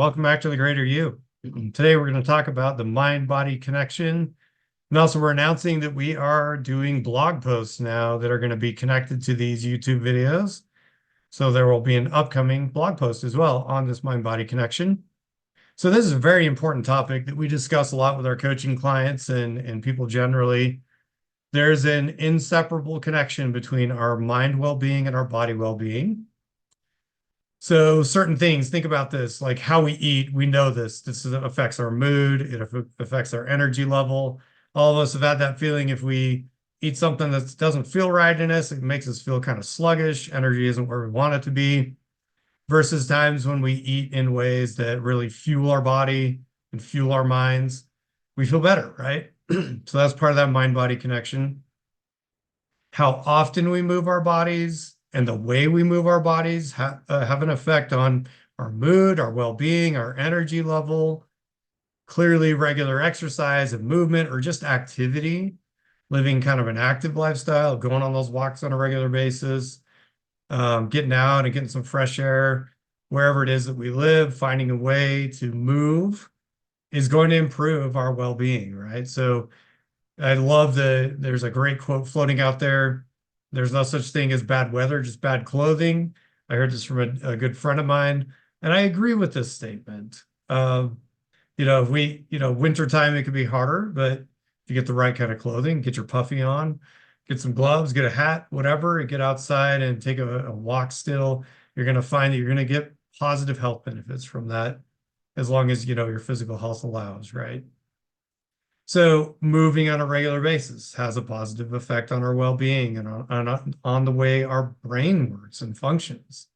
welcome back to the Greater You. Today we're going to talk about the mind-body connection. And also we're announcing that we are doing blog posts now that are going to be connected to these YouTube videos. So there will be an upcoming blog post as well on this mind-body connection. So this is a very important topic that we discuss a lot with our coaching clients and people generally. There's an inseparable connection between our mind well-being and our body well-being. So certain things, think about this, like how we eat, we know this. This affects our mood, it affects our energy level. All of us have had that feeling if we eat something that doesn't feel right in us, it makes us feel kind of sluggish, energy isn't where we want it to be, versus times when we eat in ways that really fuel our body and fuel our minds, we feel better, right? So that's part of that mind-body connection. How often we move our bodies and the way we move our bodies have an effect on our mood, our well-being, our energy level. Clearly, regular exercise and movement or just activity, living kind of an active lifestyle, going on those walks on a regular basis, getting out and getting some fresh air, wherever it is that we live, finding a way to move is going to improve our well-being, right? So I love there's a great quote floating out there. There's no such thing as bad weather, just bad clothing. I heard this from a good friend of mine, and I agree with this statement. If wintertime, it could be harder, but if you get the right kind of clothing, get your puffy on, get some gloves, get a hat, whatever, and get outside and take a walk still, you're going to find that you're going to get positive health benefits from that, as long as, your physical health allows, right? So moving on a regular basis has a positive effect on our well-being and on the way our brain works and functions.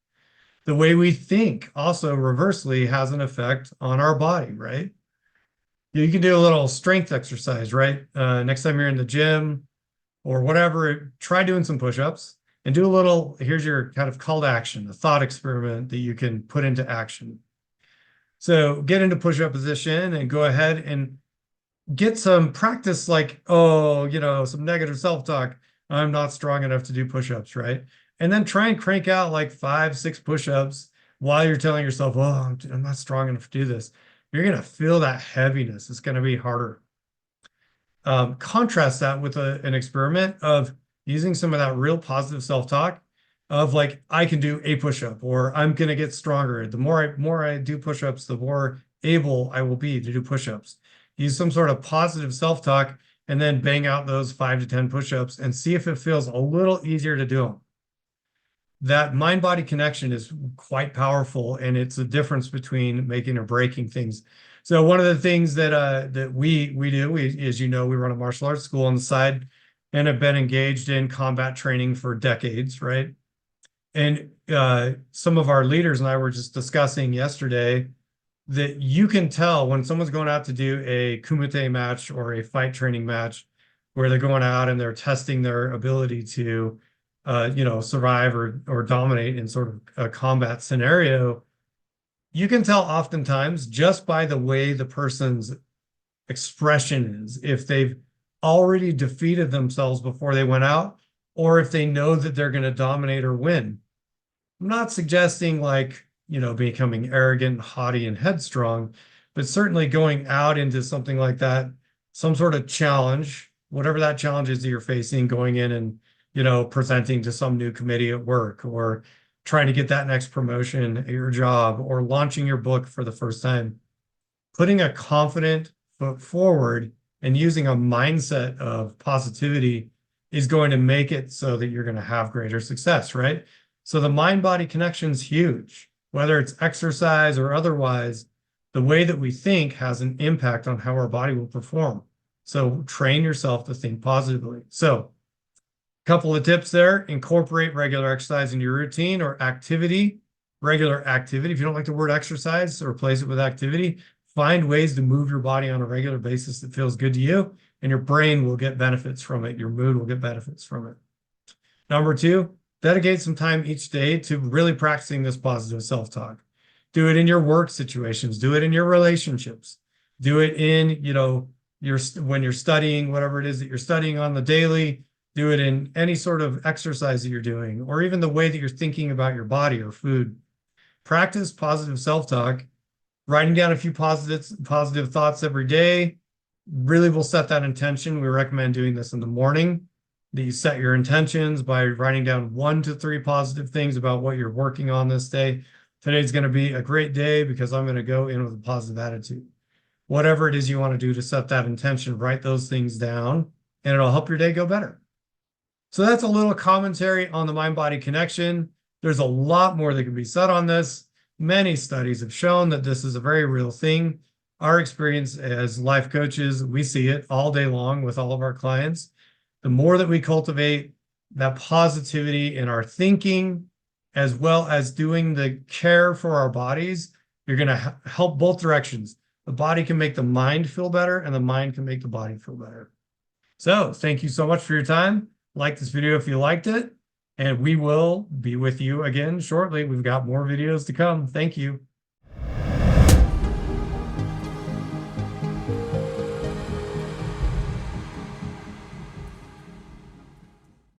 The way we think also reversely has an effect on our body, right? You can do a little strength exercise, right? Next time you're in the gym or whatever, try doing some push-ups and do a little, here's your kind of call to action, a thought experiment that you can put into action. So get into push-up position and go ahead and get some practice, like, some negative self-talk. I'm not strong enough to do push-ups, right? And then try and crank out like 5, 6 push-ups while you're telling yourself, oh, I'm not strong enough to do this. You're going to feel that heaviness. It's going to be harder. Contrast that with an experiment of using some of that real positive self-talk of like, I can do a push-up, or I'm going to get stronger. The more I do push-ups, the more able I will be to do push-ups. Use some sort of positive self-talk and then bang out those 5 to 10 push-ups and see if it feels a little easier to do them. That mind-body connection is quite powerful, and it's the difference between making or breaking things. So one of the things that we do, as you know, we run a martial arts school on the side and have been engaged in combat training for decades, right? And some of our leaders and I were just discussing yesterday that you can tell when someone's going out to do a kumite match or a fight training match where they're going out and they're testing their ability to, survive or dominate in sort of a combat scenario. You can tell oftentimes just by the way the person's expression is, if they've already defeated themselves before they went out, or if they know that they're going to dominate or win. I'm not suggesting becoming arrogant, haughty, and headstrong, but certainly going out into something like that, some sort of challenge, whatever that challenge is that you're facing, going in and, presenting to some new committee at work, or trying to get that next promotion at your job, or launching your book for the first time. Putting a confident foot forward and using a mindset of positivity is going to make it so that you're going to have greater success, right? So the mind-body connection is huge. Whether it's exercise or otherwise, the way that we think has an impact on how our body will perform. So train yourself to think positively. So a couple of tips there: incorporate regular exercise into your routine or activity, regular activity. If you don't like the word exercise, replace it with activity. Find ways to move your body on a regular basis that feels good to you, and your brain will get benefits from it. Your mood will get benefits from it. Number 2, dedicate some time each day to really practicing this positive self-talk. Do it in your work situations. Do it in your relationships. Do it in, when you're studying, whatever it is that you're studying on the daily. Do it in any sort of exercise that you're doing, or even the way that you're thinking about your body or food. Practice positive self-talk writing down a few positive thoughts every day really will set that intention. We recommend doing this in the morning. That you set your intentions by writing down 1 to 3 positive things about what you're working on this day. Today's going to be a great day because I'm going to go in with a positive attitude. Whatever it is you want to do to set that intention, write those things down, and it'll help your day go better. So that's a little commentary on the mind-body connection. There's a lot more that can be said on this. Many studies have shown that this is a very real thing. Our experience as life coaches, we see it all day long with all of our clients. The more that we cultivate that positivity in our thinking, as well as doing the care for our bodies, you're going to help both directions. The body can make the mind feel better, and the mind can make the body feel better. So thank you so much for your time. Like this video if you liked it, and we will be with you again shortly. We've got more videos to come. Thank you.